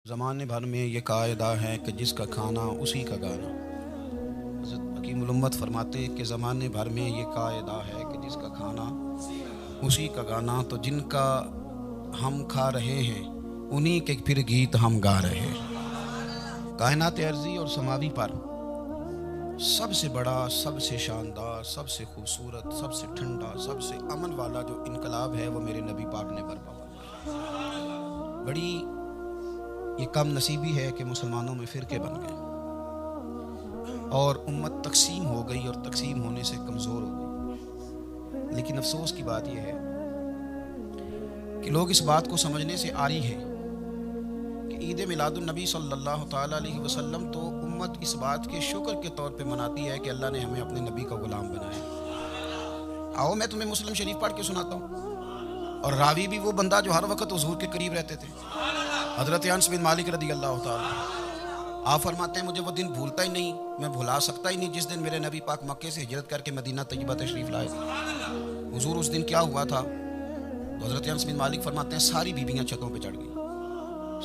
ज़माने भर में ये कायदा है कि जिसका खाना उसी का गाना। हज़रत हकीमुल उम्मत फरमाते हैं कि ज़माने भर में ये कायदा है कि जिसका खाना उसी का गाना। तो जिनका हम खा रहे हैं उन्हीं के फिर गीत हम गा रहे हैं। कायनात अर्ज़ी और समावी पर सबसे बड़ा, सबसे शानदार, सबसे खूबसूरत, सबसे ठंडा, सबसे अमन वाला जो इनकलाब है वो मेरे नबी पाक ने बर्पा किया। बड़ी ये कम नसीबी है कि मुसलमानों में फ़िरके बन गए और उम्मत तकसीम हो गई और तकसीम होने से कमज़ोर हो गई। लेकिन अफसोस की बात यह है कि लोग इस बात को समझने से आरी हैं कि ईद मिलादुन नबी सल्लल्लाहु ताला अलैहि वसल्लम तो उम्मत इस बात के शुक्र के तौर पे मनाती है कि अल्लाह ने हमें अपने नबी का ग़ुलाम बनाया। आओ मैं तुम्हें मुस्लिम शरीफ पढ़ के सुनाता हूँ। और रावी भी वो बंदा जो हर वक्त हुजूर के करीब रहते थे, हज़रत अनस बिन मालिक रज़ी अल्लाह ताला। आप फरमाते हैं मुझे वो दिन भूलता ही नहीं, मैं भुला सकता ही नहीं जिस दिन मेरे नबी पाक मक्के से हिजरत करके मदीना तैयबा तशरीफ़ लाए। हुजूर उस दिन क्या हुआ था? तो हज़रत अनस बिन मालिक फरमाते हैं सारी बीबियाँ छतों पे चढ़ गई।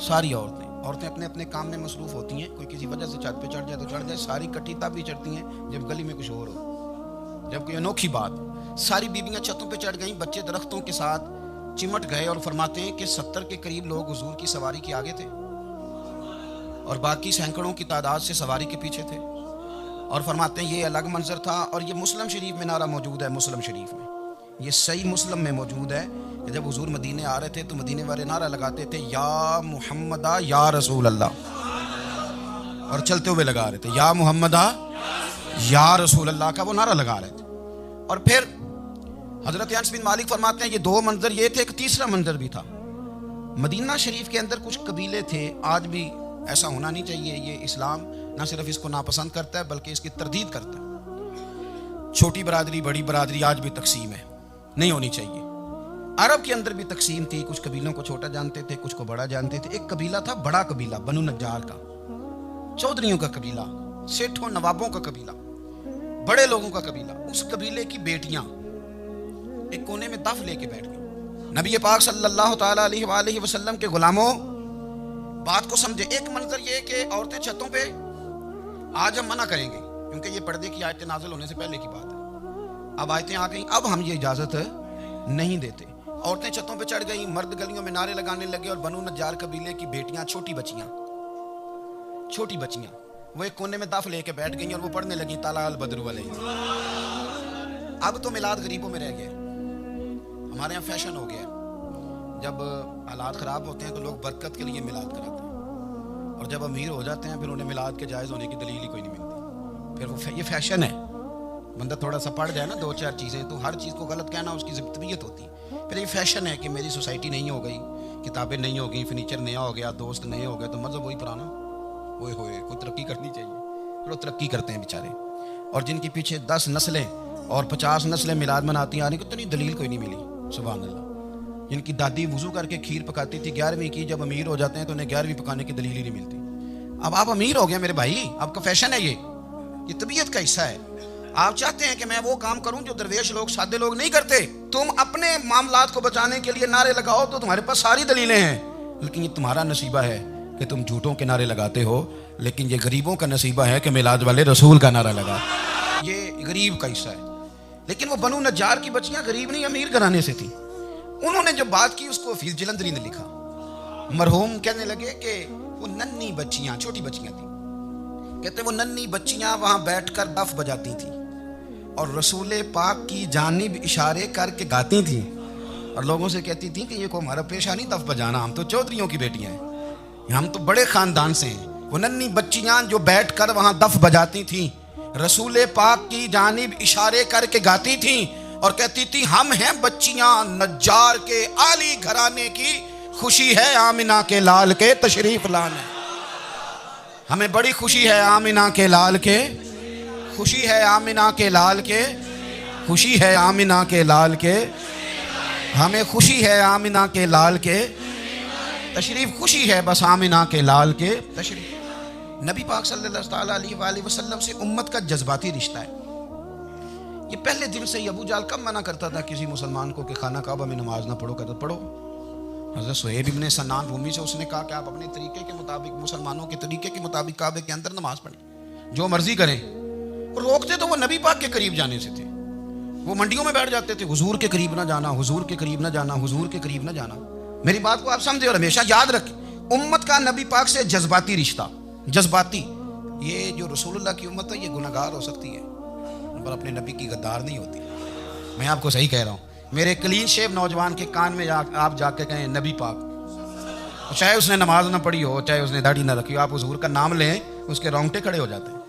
सारी औरतें अपने अपने काम में मसरूफ़ होती हैं। कोई किसी वजह से छत पे चढ़ जाए तो चढ़ जाए, सारी इकट्ठी तब भी चढ़ती हैं जब गली में कुछ और हो, जब कोई अनोखी बात। सारी बीबियाँ छतों पे चढ़ गईं, बच्चे दरख्तों के साथ चिमट गए। और फरमाते हैं कि 70 के करीब लोग हुजूर की सवारी के आगे थे और बाकी सैकड़ों की तादाद से सवारी के पीछे थे। और फरमाते हैं ये अलग मंजर था। और ये मुस्लिम शरीफ में नारा मौजूद है, मुस्लिम शरीफ में, ये सही मुस्लिम में मौजूद है कि जब हुजूर मदीने आ रहे थे तो मदीने वाले नारा लगाते थे या मुहम्मदा या रसूल अल्लाह, और चलते हुए लगा रहे थे या मुहम्मदा या रसूल अल्लाह का वो नारा लगा रहे थे। और फिर हज़रत अनस बिन मालिक फरमाते हैं ये दो मंजर ये थे, एक तीसरा मंजर भी था। मदीना शरीफ के अंदर कुछ कबीले थे, आज भी ऐसा होना नहीं चाहिए। ये इस्लाम ना सिर्फ इसको नापसंद करता है बल्कि इसकी तरदीद करता है। छोटी बरादरी बड़ी बरादरी आज भी तकसीम है, नहीं होनी चाहिए। अरब के अंदर भी तकसीम थी, कुछ कबीलों को छोटा जानते थे, कुछ को बड़ा जानते थे। एक कबीला था बड़ा कबीला, बनु नज्जार का, चौधरियों का कबीला, सेठों नवाबों का कबीला, बड़े लोगों का कबीला। उस कबीले की बेटियां एक कोने में दफ लेके बैठ गई। नबी पाक सल्लल्लाहु ताला अलैहि वसल्लम के गुलामों बात को समझे। एक मंजर ये कि औरतें छतों पे, आज हम मना करेंगे क्योंकि ये पर्दे की आयतें नाज़िल होने से पहले की बात है। अब आयतें आ गई, अब हम ये इजाजत नहीं देते। औरतें छतों पे चढ़ गई, मर्द गलियों में नारे लगाने लगे। और बनु नज्जार कबीले की बेटियां, छोटी बच्चियां वो एक कोने में दफ लेके बैठ गई और वो पढ़ने लगी ताला अल बद्र अलैहि। अब तो मिलाद गरीबों में रह गया। हमारे यहाँ फैशन हो गया, जब हालात ख़राब होते हैं तो लोग बरकत के लिए मिलाद कराते हैं, और जब अमीर हो जाते हैं फिर उन्हें मिलाद के जायज़ होने की दलील ही कोई नहीं मिलती। फिर वो ये फैशन है। बंदा थोड़ा सा पढ़ जाए ना दो चार चीज़ें तो हर चीज़ को गलत कहना उसकी तबीयत होती है। फिर ये फैशन है कि मेरी सोसाइटी नहीं हो गई, किताबें नहीं हो गई, फर्नीचर नया हो गया, दोस्त नए हो गए, तो मज़हब वही पुराना। ओए होए, कोई तरक्की करनी चाहिए। लोग तरक्की करते हैं बेचारे, और जिनके पीछे 10 नस्लें और 50 नस्लें मिलाद मनाती आने को तो नहीं दलील कोई नहीं मिली। सुभान अल्लाह। जिनकी दादी वुज़ू करके खीर पकाती थी 11वीं की, जब अमीर हो जाते हैं तो उन्हें 11वीं पकाने की दलील ही नहीं मिलती। अब आप अमीर हो गए मेरे भाई, आपका फैशन है, ये तबीयत का हिस्सा है। आप चाहते हैं कि मैं वो काम करूं जो दरवेश लोग, सादे लोग नहीं करते। तुम अपने मामलात को बचाने के लिए नारे लगाओ तो तुम्हारे पास सारी दलीलें हैं, लेकिन ये तुम्हारा नसीबा है कि तुम झूठों के नारे लगाते हो। लेकिन ये गरीबों का नसीबा है कि मिलाद वाले रसूल का नारा लगा। ये गरीब का हिस्सा है। लेकिन वो बनु नज्जार की बच्चियां गरीब नहीं अमीर घराने से थी। उन्होंने जब बात की उसको हफीज जलंधरी ने लिखा। मरहूम कहने लगे कि वो नन्ही बच्चियां, छोटी बच्चियां थी, कहते वो नन्ही बच्चियां वहां बैठकर दफ बजाती थी और रसूल पाक की जानिब इशारे करके गाती थी और लोगों से कहती थी कि ये को हमारा पेशा नहीं दफ बजाना, हम तो चौधरियों की बेटियां हैं, हम तो बड़े खानदान से हैं। वो नन्ही बच्चियां जो बैठकर वहां दफ बजाती थी, रसूल पाक की जानिब इशारे करके गाती थी और कहती थी हम हैं बच्चियां नज्जार के आली घराने की, खुशी है आमिना के लाल के तशरीफ लाने। हमें बड़ी खुशी है आमिना के लाल के, खुशी है आमिना के लाल के, खुशी है आमिना के लाल के, हमें खुशी है आमिना के लाल के तशरीफ, खुशी है बस आमिना के लाल के तशरीफ। नबी पाक सल्लल्लाहु अलैहि वसल्लम से उम्मत का जज्बाती रिश्ता है। ये पहले दिन से ही अबू जाल कब मना करता था किसी मुसलमान को कि खाना काबा में नमाज ना पढ़ो, कहता पढ़ो, हज़रत सुहैब इब्ने सन्नान रूमी से उसने कहा कि आप अपने तरीके के मुताबिक, मुसलमानों के तरीके के मुताबिक काबे के अंदर नमाज पढ़ें, जो मर्जी करें। और रोकते तो वो नबी पाक के करीब जाने से थे। वो मंडियों में बैठ जाते थे, हुजूर के करीब ना जाना, हुजूर के करीब ना जाना, हुजूर के करीब ना जाना। मेरी बात को आप समझे और हमेशा याद रखें, उम्मत का नबी पाक से जज्बाती रिश्ता, जज्बाती, ये जो रसूलुल्लाह की उम्मत है ये गुनहगार हो सकती है पर अपने नबी की गद्दार नहीं होती। मैं आपको सही कह रहा हूँ। मेरे क्लीन शेव नौजवान के कान में आप जाके कहें नबी पाक, चाहे उसने नमाज ना पढ़ी हो, चाहे उसने दाढ़ी ना रखी हो, आप हुजूर का नाम लें, उसके रोंगटे खड़े हो जाते हैं,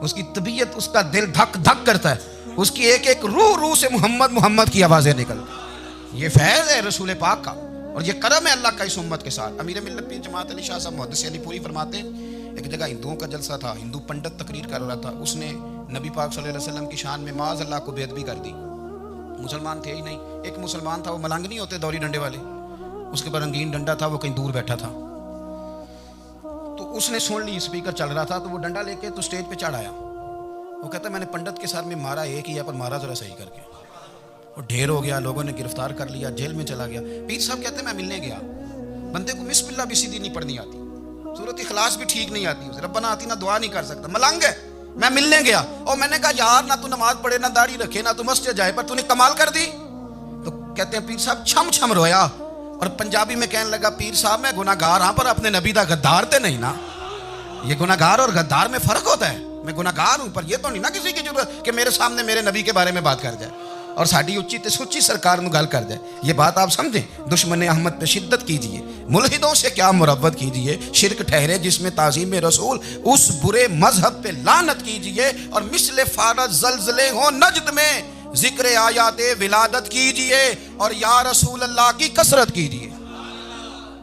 उसकी तबीयत, उसका दिल धक धक करता है, उसकी एक एक रूह से मोहम्मद मोहम्मद की आवाज़ें निकलती। ये फैज़ है रसूल पाक का और ये करम है अल्लाह का इस उम्मत के साथ। अमीर मिल्लत पीर जमात अली शाह साहब मुहद्दिस अली पूरी फरमाते हैं, एक जगह हिंदुओं का जलसा था, हिंदू पंडित तकरीर कर रहा था, उसने नबी पाक सल्लल्लाहु अलैहि वसल्लम की शान में माज़ अल्लाह को बेअदबी कर दी। मुसलमान थे ही नहीं, एक मुसलमान था, वो मलंग नहीं होते दौरी डंडे वाले, उसके पर रंगीन डंडा था, वो कहीं दूर बैठा था। तो उसने सुन ली, स्पीकर चल रहा था, तो वो डंडा लेके तो स्टेज पे चढ़ आया। वो कहता मैंने पंडित के सर में मारा एक ही है, पर मारा जरा सही करके। और ढेर हो गया, लोगों ने गिरफ्तार कर लिया, जेल में चला गया। पीर साहब कहते मैं मिलने गया, बंदे को बिस्मिल्लाह भी सीधी नहीं पढ़नी आती, सूरत इखलास भी ठीक नहीं आती, रब्बना आती ना दुआ नहीं कर सकता, मलंग है। मैं मिलने गया और मैंने कहा यार ना तू नमाज पढ़े, ना दाढ़ी रखे, ना तू मस्जिद जाए, पर तूने कमाल कर दी। तो कहते हैं पीर साहब छम छम रोया और पंजाबी में कहने लगा, पीर साहब मैं गुनाहगार हाँ, पर अपने नबी दा गद्दार ते नहीं ना। ये गुनाहगार और गद्दार में फर्क होता है। मैं गुनाहगार हूं, पर ये तो नहीं ना किसी की जरूरत कि मेरे सामने मेरे नबी के बारे में बात कर जाए और साड़ी उच्ची ते सुच्ची सरकार में गल कर जाए। ये बात आप समझें। दुश्मन अहमद पे शिद्दत कीजिए, मुल्हिदों से क्या मुरव्वत कीजिए, शिरक ठहरे जिसमें ताज़ीम रसूल, उस बुरे मजहब पे लानत कीजिए और मिसले फारज जलजले हो नजद में जिक्र आयाते विलादत कीजिए और या रसूल अल्लाह की कसरत कीजिए।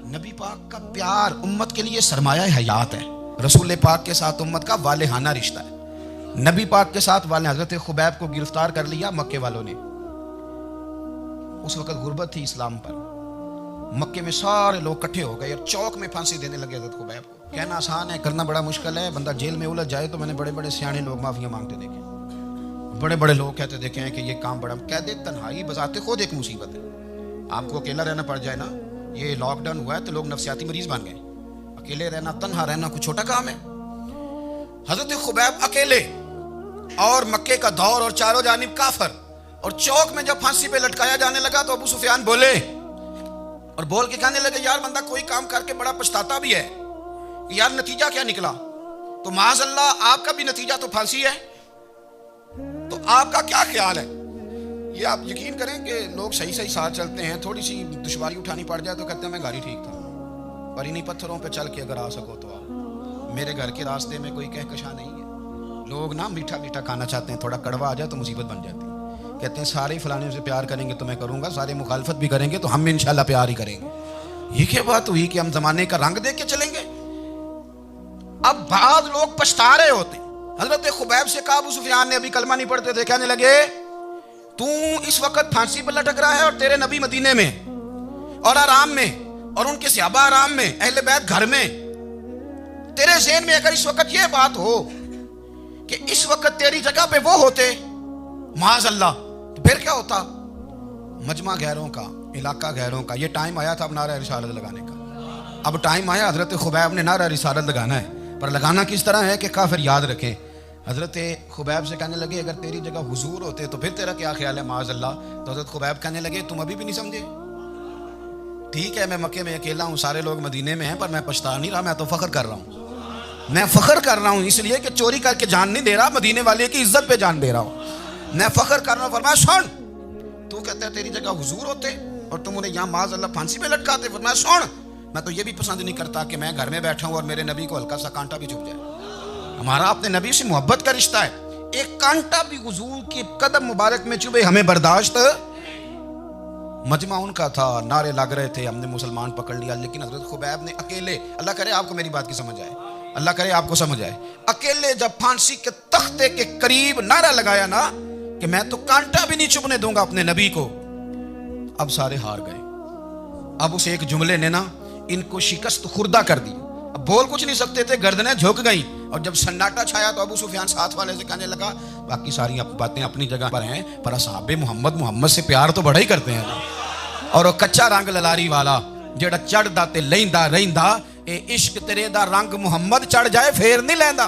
नबी पाक का प्यार उम्मत के लिए सरमाया हयात है। रसूल पाक के साथ उम्मत का वालेहाना रिश्ता है। नबी पाक के साथ वाले हजरत खुबैब को गिरफ्तार कर लिया मक्के वालों ने। उस वक्त गुर्बत थी इस्लाम पर, मक्के में सारे लोग इकट्ठे हो गए और चौक में फांसी देने लगे हजरत खुबैब को। कहना आसान है, करना बड़ा मुश्किल है। बंदा जेल में उलझ जाए तो मैंने बड़े बड़े सियाने लोग माफिया मांगते देखे, बड़े बड़े लोग कहते देखे हैं कि ये काम बड़ा, कह दे तन्हाई बजाते खुद एक मुसीबत है। आपको अकेला रहना पड़ जाए ना, ये लॉकडाउन हुआ है तो लोग नफसियाती मरीज बन गए। अकेले रहना, तन्हा रहना कोई छोटा काम है। हजरत खुबैब अकेले और मक्के का दौर और चारों जानिब काफर, और चौक में जब फांसी पे लटकाया जाने लगा तो अबू सुफियान बोले और बोल के कहने लगे, यार बंदा कोई काम करके बड़ा पछताता भी है, यार नतीजा क्या निकला? तो माज़अल्लाह आपका भी नतीजा तो फांसी है, तो आपका क्या ख्याल है? ये आप यकीन करें कि लोग सही सही साथ चलते हैं, थोड़ी सी दुश्वारी उठानी पड़ जाए तो कहते हैं मैं गाड़ी ठीक था, पर इन्हीं पत्थरों पे चल के अगर आ सको तो आओ। मेरे घर के रास्ते में कोई कहकशा नहीं है। लोग ना मीठा मीठा खाना चाहते हैं, थोड़ा कड़वा आ जाए तो मुसीबत बन जाती है। कहते हैं सारे फलाने से प्यार करेंगे तो मैं करूंगा, सारे मुखालफत भी करेंगे तो हम इंशाल्लाह प्यार ही करेंगे। ये क्या बात हुई कि हम जमाने का रंग देख के चलेंगे? अब बाद लोग पछता रहे होते। हजरत खुबैब से कहा, अबू सुफियान ने अभी कलमा नहीं पढ़ते थे, कहने लगे तू इस वक्त फांसी पर लटक रहा है और तेरे नबी मदीने में और आराम में और उनके सहाबा आराम में, अहले बैत घर में। तेरे ज़हन में अगर इस वक्त यह बात हो कि इस वक्त तेरी जगह पे वो होते माज़अल्लाह, तो फिर क्या होता? मजमा गैरों का, इलाका गैरों का। ये टाइम आया था अब नारा रिसालत लगाने का। अब टाइम आया हजरत खुबैब ने नारा रिसालत लगाना है, पर लगाना किस तरह है कि काफिर याद रखें। हजरत खुबैब से कहने लगे अगर तेरी जगह हुजूर होते तो फिर तेरा क्या ख्याल है माज़अल्लाह? तो हजरत खुबैब कहने लगे तुम अभी भी नहीं समझे। ठीक है मैं मक्के में अकेला हूँ, सारे लोग मदीने में हैं, पर मैं पछता नहीं रहा, मैं तो फख्र कर रहा हूँ। मैं फख्र कर रहा हूँ इसलिए कि चोरी करके जान नहीं दे रहा, मदीने वाले की इज्जत पे जान दे रहा हूँ। मैं फख्र कर रहा हूँ। फरमाया सुन, तू कहता है तेरी जगह हुजूर होते और तुम उन्हें यहाँ माज़अल्लाह फांसी पे लटकाते। फरमाया सुन, मैं तो ये भी पसंद नहीं करता कि मैं घर में बैठा हूँ और मेरे नबी को हल्का सा कांटा भी चुभ जाए। हमारा अपने नबी से मोहब्बत का रिश्ता है, एक कांटा भी हुजूर के कदम मुबारक में चुभे हमें बर्दाश्त। मजमा उनका था, नारे लग रहे थे, हमने मुसलमान पकड़ लिया, लेकिन हजरत खुबैब ने अकेले, अल्लाह करे आपको मेरी बात की समझ आए, अल्लाह करे आपको समझ आए, अकेले जब फांसी के तख्ते के करीब नारा लगाया ना कि मैं तो कांटा भी नहीं चुभने दूंगा अपने नबी को, अब सारे हार गए। अब उस एक जुमले ने ना इनको शिकस्त खुर्दा कर दी। अब बोल कुछ नहीं सकते थे, गर्दनें झुक गई। और जब सन्नाटा छाया तो अबू सुफियान साथ वाले से कहने लगा बाकी सारी बातें अपनी जगह पर हैं, पर असहाबे मोहम्मद से प्यार तो बड़ा ही करते हैं। और वो कच्चा रंग ललारी वाला जेड़ा चढ़दा ते लैंदा रहिंदा, ए इश्क तेरे दा रंग मुहम्मद चढ़ जाए फेर नहीं लैंदा।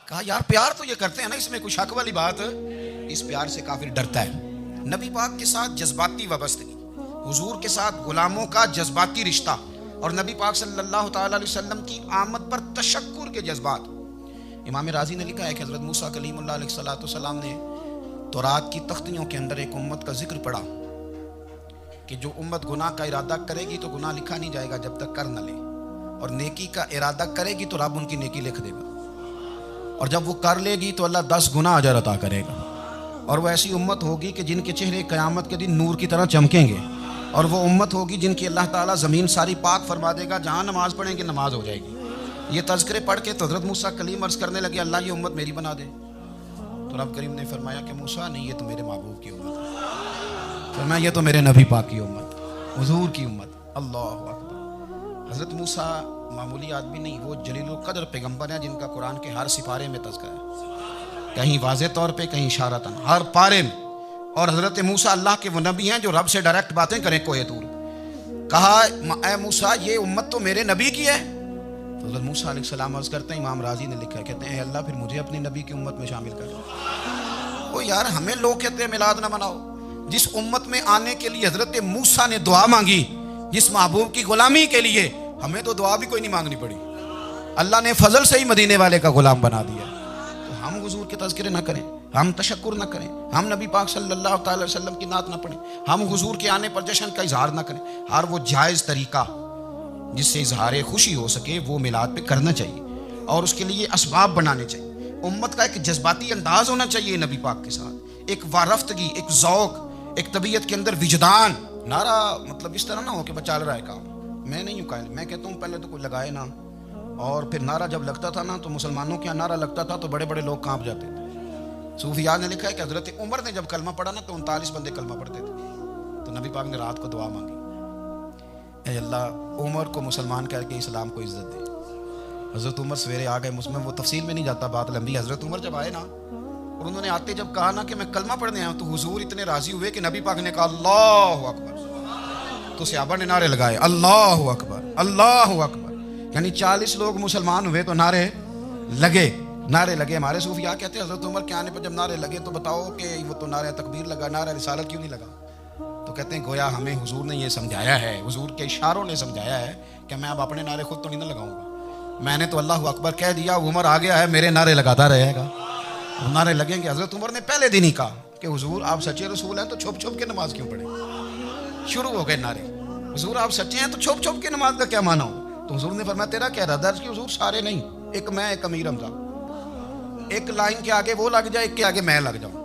कहा यार प्यार तो ये करते हैं ना, इसमें कोई शक वाली बात? इस प्यार से काफिर डरता है। नबी पाक के साथ जज्बाती वाबस्तगी, हुजूर के साथ गुलामों का जज्बाती रिश्ता, और नबी पाक सल्लल्लाहु अलैहि वसल्लम की आमद पर तशक्कुर के जज्बात। इमाम राजी ने लिखा है कि हज़रत मूसा कलीमुल्लाह अलैहिस्सलाम ने तौरात की तख्तियों के अंदर एक उम्मत का जिक्र पढ़ा कि जो उम्मत गुनाह का इरादा करेगी तो गुनाह लिखा नहीं जाएगा जब तक कर न ले, और नेकी का इरादा करेगी तो रब उनकी नेकी लिख देगा, और जब वो कर लेगी तो अल्लाह 10 गुना अजर अता करेगा। और वो ऐसी उम्मत होगी कि जिनके चेहरे क़यामत के दिन नूर की तरह चमकेंगे, और वो उम्मत होगी जिनकी अल्लाह ताला ज़मीन सारी पाक फरमा देगा, जहाँ नमाज पढ़ेंगे नमाज हो जाएगी। ये तज़किरे पढ़ के तो हज़रत मूसा कलीम अर्ज़ करने लगे, अल्लाह ये उम्मत मेरी बना दे। तो रब करीम ने फरमाया कि मूसा नहीं, ये तो मेरे महबूब की उम्मत है। फरमाया ये तो मेरे नबी पाक की उम्मत, हुजूर की उम्मत। अल्लाह अकबर। हज़रत मूसा मामूली आदमी नहीं, वो जलीलुल क़द्र पैगम्बर हैं जिनका कुरान के हर सिपारे में तज़किरा है, कहीं वाज़े तौर पे, कहीं इशारतन, हर पारे में। और हज़रत मूसा अल्लाह के वो नबी हैं जो रब से डायरेक्ट बातें करें कोहे तूर। कहा ए मूसा ये उम्मत तो मेरे नबी की है। तो हज़रत मूसा अलैहिस्सलाम अर्ज़ करते हैं, इमाम राजी ने लिखा है, कहते हैं अल्लाह फिर मुझे अपनी नबी की उम्मत में शामिल कर। ओ यार हमें लोग कहते हैं मिलाद ना मनाओ, जिस उम्मत में आने के लिए हज़रत मूसा ने दुआ मांगी, जिस महबूब की गुलामी के लिए, हमें तो दुआ भी कोई नहीं मांगनी पड़ी, अल्लाह ने फजल से ही मदीने वाले का गुलाम बना दिया। तो हम हुजूर के तज़किरे ना करें, हम तशक्कुर ना करें, हम नबी पाक सल्लल्लाहु अलैहि वसल्लम की नात ना पढ़ें, हम हुजूर के आने पर जश्न का इजहार ना करें। हर वो जायज़ तरीका जिससे इजहार खुशी हो सके वो मिलाद पे करना चाहिए, और उसके लिए असबाब बनाने चाहिए। उम्मत का एक जज्बाती अंदाज होना चाहिए नबी पाक के साथ, एक वारफ्तगी, एक ज़ौक़, एक तबीयत के अंदर विजदान। नारा मतलब इस तरह ना हो कि बचा रहा है काम, मैं नहीं हूँ कायल, मैं कहता हूँ पहले तो कोई लगाए ना, और फिर नारा जब लगता था ना तो मुसलमानों के यहाँ नारा लगता था तो बड़े बड़े लोग कांप जाते थे। सूफिया ने लिखा है कि हज़रत उमर ने जब कलमा पढ़ा ना तो 39 बंदे कलमा पढ़ते थे। तो नबी पाक ने रात को दुआ मांगी, ऐ अल्लाह उमर को मुसलमान करके इस्लाम को इज्जत दे। हज़रत उमर सवेरे आ गए, उसमें वो तफसील में नहीं जाता, बात लंबी। हज़रत उमर जब आए ना और उन्होंने आते जब कहा ना कि मैं कलमा पढ़ने आया हूँ, तो हुजूर इतने राजी हुए कि नबी पाक ने कहा अल्लाह अकबर, तो सहाबा ने नारे लगाए अल्लाह अकबर अल्लाह अकबर, यानी 40 लोग मुसलमान हुए तो नारे लगे। हमारे सूफिया कहते हैं हज़रत उमर के आने पर जब नारे लगे तो बताओ कि वो तो नारे तकबीर लगा, नारा रिसालत क्यों नहीं लगा? तो कहते हैं गोया हमें हुजूर ने ये समझाया है, हुजूर के इशारों ने समझाया है कि मैं अब अपने नारे खुद तो नहीं ना लगाऊंगा, मैंने तो अल्लाह अकबर कह दिया, उमर आ गया है, मेरे नारे लगाता रहेगा, नारे लगेंगे। हज़रत उमर ने पहले दिन ही कहा कि हुजूर आप सच्चे रसूल हैं तो छुप छुप के नमाज क्यों पढ़े? शुरू हो गए नारे, हुजूर आप सच्चे हैं तो छुप छुप के नमाज का क्या माना हो? तो हुजूर ने फरमाया तेरा क्या इरादा है? हुजूर सारे नहीं, एक मैं एक अमीर हमजा, एक लाइन के आगे वो लग जाए, एक के आगे मैं लग जाऊं,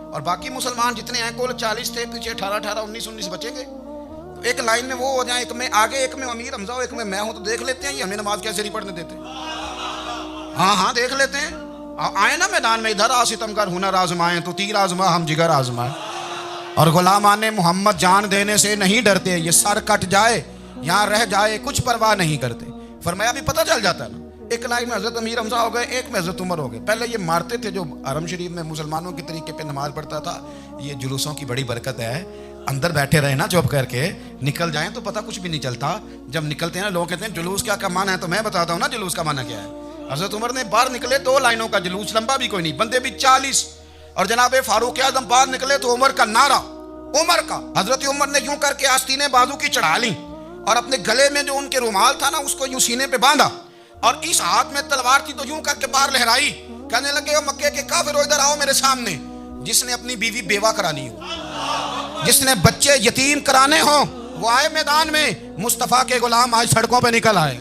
और बाकी मुसलमान जितने हैं कुल 40 थे, पीछे 18 19 बचेंगे, तो एक लाइन में वो हो जाए, एक में आगे, एक में अमीर हमजा हो, एक में मैं हूं, तो देख लेते हैं ये हमें नमाज कैसे नहीं पढ़ने देते। हाँ देख लेते हैं, आए ना मैदान में, इधर आ सितमगर हुनर आजमाए तो तीर आजमा हम जिगर आजमाए, और गुलामाने मोहम्मद जान देने से नहीं डरते, ये सर कट जाए यहाँ रह जाए कुछ परवाह नहीं करते। फरमाया भी पता चल जाता है ना, एक लाइन में हज़रत अमीर हमजा हो गए, एक में हज़रत उमर हो गए। पहले ये मारते थे, जो हरम शरीफ में मुसलमानों के तरीके पे नमाज पढ़ता था, ये जुलूसों की बड़ी बरकत है, अंदर बैठे रहे ना चुप करके, निकल जाएं तो पता कुछ भी नहीं चलता। जब निकलते हैं ना लोग कहते हैं जुलूस क्या माना है, तो मैं बताता हूँ ना जुलूस का माना क्या है। हज़रत उमर ने बाहर निकले 2 लाइनों का जुलूस, लंबा भी कोई नहीं, बंदे भी 40, और जनाब फारूक आज़म बाहर निकले तो उमर का नारा, उमर का। हज़रत उमर ने यूं करके आस्तीने बाजू की चढ़ा ली, और अपने गले में जो उनके रुमाल था ना उसको यूं सीने पे बांधा, और इस हाथ में तलवार थी तो यूं करके बाहर लहराई, कहने लगे मक्के के काफिरों इधर आओ मेरे सामने। जिसने अपनी बीवी बेवा करानी हो, जिसने बच्चे यतीम कराने हो, वो आए मैदान में। मुस्तफ़ा के गुलाम आज सड़कों पे निकल आए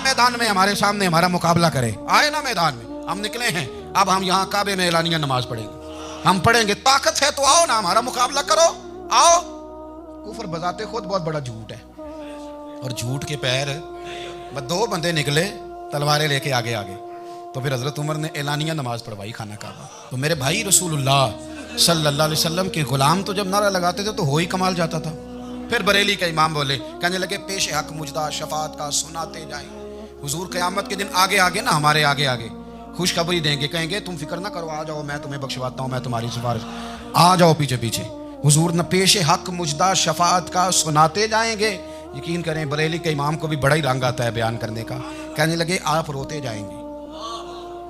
मैदान में, हमारे सामने हमारा मुकाबला करे। आए ना मैदान में, हम निकले हैं, अब हम यहाँ काबे में एलानिया नमाज पढ़ेंगे, हम पढ़ेंगे, ताकत है तो आओ ना हमारा मुकाबला करो, आओ। कुफर बजाते खुद बहुत बड़ा झूठ है, और झूठ के पैर 2 बंदे निकले तलवारें लेके आगे। तो फिर हज़रत उमर ने एलानिया नमाज पढ़वाई खाना काबा। तो मेरे भाई रसूलुल्लाह सल्लल्लाहु अलैहि वसल्लम के गुलाम तो जब नारा लगाते थे तो हो ही कमाल जाता था। फिर बरेली का इमाम बोले, कहने लगे पेश हक मुजदा शफात का सुनाते जाएं। हुजूर क़यामत के दिन आगे आगे ना, हमारे आगे आगे खुशखबरी देंगे, कहेंगे तुम फिक्र ना करो, आ जाओ मैं तुम्हें बख्शवाता हूँ, मैं तुम्हारी सिफारिश, आ जाओ पीछे पीछे। हुजूर न पेश हक मुजदा शफात का सुनाते जाएंगे, यकीन करें बरेली के इमाम को भी बड़ा ही रंग आता है बयान करने का। कहने लगे आप रोते जाएंगे,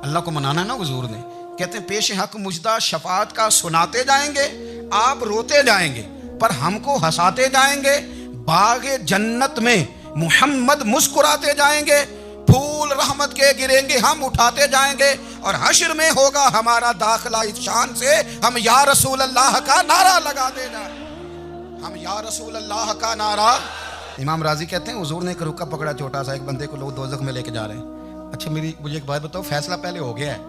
अल्लाह को मनाना है ना हुजूर ने। कहते हैं पेश हक मुजदा शफात का सुनाते जाएंगे, आप रोते जाएंगे पर हमको हंसाते जाएंगे। बागे जन्नत में मुहम्मद मुस्कुराते जाएंगे, फूल रहमत के गिरेंगे हम उठाते जाएंगे, और हश्र में होगा हमारा दाखिला इस शान से हम या रसूल अल्लाह का नारा लगाते जाए, हम या रसूल अल्लाह का नारा। इमाम राजी कहते हैं हुजूर ने एक रुका पकड़ा छोटा सा, एक बंदे को लोग दोज़ख में लेके जा रहे हैं। अच्छा मेरी मुझे एक बात बताओ, फैसला पहले हो गया है,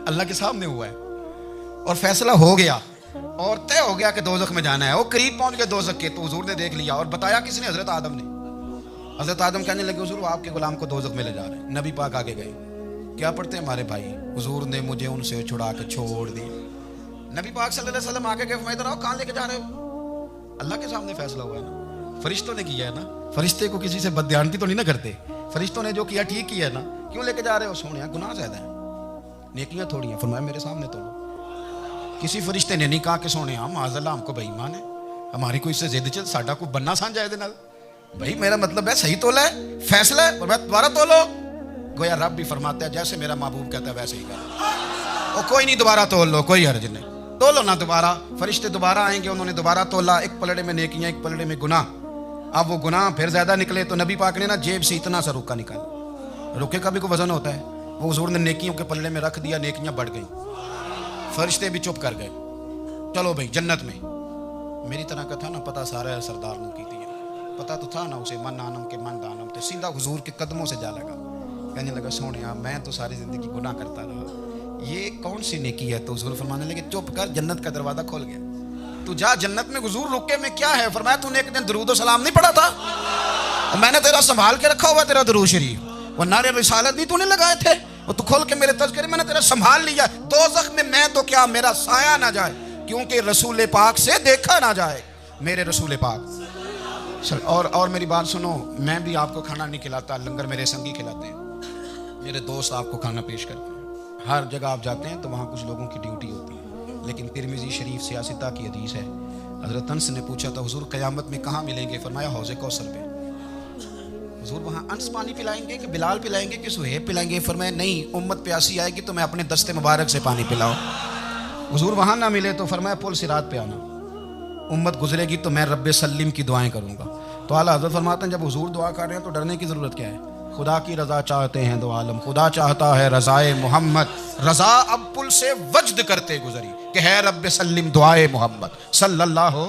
अल्लाह के सामने हुआ है और फैसला हो गया और तय हो गया कि दोज़ख में जाना है। वो करीब पहुंच गए दोज़ख के, तो हुजूर ने देख लिया और बताया किसने? हजरत आदम ने। हजरत आदम कहने लगे हुजूर आपके गुलाम को दोज़ख में ले जा रहे हैं। नबी पाक आगे गए, क्या पढ़ते हैं हमारे भाई? हुजूर ने मुझे उनसे छुड़ा के छोड़ दिया। नबी पाक सल्लल्लाहु अलैहि वसल्लम आगे गए, फरमाया इधर आओ, कहाँ लेके जा रहे हो? अल्लाह के सामने फैसला हुआ है ना, फरिश्तों ने किया है ना। फरिश्ते को किसी से बदध्यानती तो नहीं ना करते, फरिश्तों ने जो किया ठीक किया है ना। क्यों लेके जा रहे हो? सोने गुनाह ज्यादा है, नेकियां थोड़ी हैं। फरमाया मेरे सामने तोलो। किसी फरिश्ते ने नहीं कहा कि सोने हम माज़अल्लाह हमको बेईमान है, हमारी कोई इससे जिद चल साडा कोई बनना साझा है नाल भाई, मेरा मतलब है सही तोला है, फैसला है, फरमाया दोबारा तोलो। गोया रब भी फरमाता है जैसे मेरा महबूब कहता है वैसे ही कर। और कोई नहीं दोबारा तोल लो, कोई हर्ज नहीं, तोलो ना दोबारा। फरिश्ते दोबारा आएंगे, उन्होंने दोबारा तोला, एक पलड़े में नेकियां एक पलड़े में गुनाह। अब वो गुनाह फिर ज्यादा निकले तो नबी पाक ने ना जेब से इतना सा रुका निकाला, रुके का भी कोई वजन होता है, वो हुजूर ने नेकियों के पलड़े में रख दिया, नेकियां बढ़ गई, फरिश्ते भी चुप कर गए। चलो भाई जन्नत में। मेरी तरह का था ना पता सारा सरदार ने की थी, पता तो था ना उसे, मन आनम के मन दानम, तो सीधा हुजूर के कदमों से जा लगा। कहने लगा सोने मैं तो सारी जिंदगी गुनाह करता रहा, ये कौन सी नेकी है? तो हुजूर फरमाने लगे चुप कर, जन्नत का दरवाजा खोल गया, तू जा जन्नत में। हुजूर रुके में क्या है? फरमाया तूने एक दिन दरूद सलाम नहीं पढ़ा था, और मैंने तेरा संभाल के रखा हुआ तेरा दरूद शरीफ, वो नारे रिसालत नहीं तूने लगाए थे, वो तू खोल के मेरे तज़किरे मैंने तेरा संभाल लिया। दोज़ख में मैं तो क्या मेरा साया ना जाए, क्योंकि रसूल पाक से देखा ना जाए, मेरे रसूल पाक। और मेरी बात सुनो, मैं भी आपको खाना नहीं खिलाता, लंगर मेरे संगी खिलाते हैं, मेरे दोस्त आपको खाना पेश करते हैं। हर जगह आप जाते हैं तो वहाँ कुछ लोगों की ड्यूटी होती है, लेकिन तिरमिज़ी शरीफ सियासता की हदीस है। हज़रत अनस ने पूछा था हुजूर क़यामत में कहाँ मिलेंगे? फरमाया हौज़े कौसर पे। हुजूर वहाँ अनस पानी पिलाएंगे कि बिलाल पिलाएंगे कि सुहेब पिलाएंगे? फरमाया नहीं, उम्मत प्यासी आएगी तो मैं अपने दस्ते मुबारक से पानी पिलाऊँ। हुजूर वहाँ ना मिले तो फरमाया पुल सिरात पे आना, उम्मत गुजरेगी तो मैं रब्बे सल्लिम की दुआएं करूँगा। तो आला हज़रत फरमाते हैं जब हुजूर दुआ कर रहे हैं तो डरने की ज़रूरत क्या है? खुदा की रज़ा चाहते हैं दो आलम, खुदा चाहता है रज़ाए मोहम्मद, रज़ा अब पुल से वजद करते गुजरी कि है रब्बे सल्लिम दुआए मोहम्मद सल्लल्लाहु।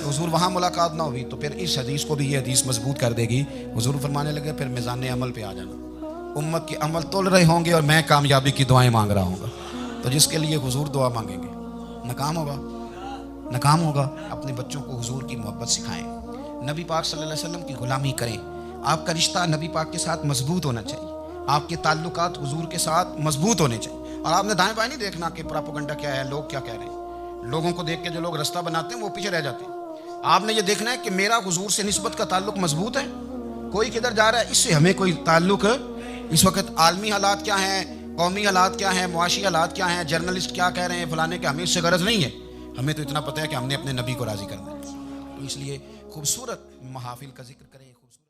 हुजूर वहाँ मुलाकात ना हुई तो फिर इस हदीस को भी ये हदीस मजबूत कर देगी। हुजूर फरमाने लगे फिर मिज़ान अमल पे आ जाना, उम्मत के अमल तोल रहे होंगे और मैं कामयाबी की दुआएं मांग रहा हूँगा। तो जिसके लिए हुजूर दुआ मांगेंगे नाकाम होगा, नाकाम होगा। अपने बच्चों को हुजूर की मोहब्बत सिखाएं, नबी पाक सल्लल्लाहु अलैहि वसल्लम की गुलामी करें। आपका रिश्ता नबी पाक के साथ मजबूत होना चाहिए, आपके ताल्लुकात हुजूर के साथ मजबूत होने चाहिए। और आपने दाएं बाएं नहीं देखना कि प्रोपेगेंडा क्या है, लोग क्या कह रहे हैं। लोगों को देख के जो लोग रास्ता बनाते हैं वो पीछे रह जाते हैं। आपने ये देखना है कि मेरा हुजूर से निस्बत का ताल्लुक मजबूत है, कोई किधर जा रहा है इससे हमें कोई ताल्लुक। इस वक्त आलमी हालात क्या हैं, कौमी हालात क्या हैं, मुआशी हालात क्या हैं, जर्नलिस्ट क्या कह रहे हैं फलाने के, हमें इससे गरज नहीं है। हमें तो इतना पता है कि हमने अपने नबी को राज़ी करना है। तो इसलिए खूबसूरत महाफिल का जिक्र करें।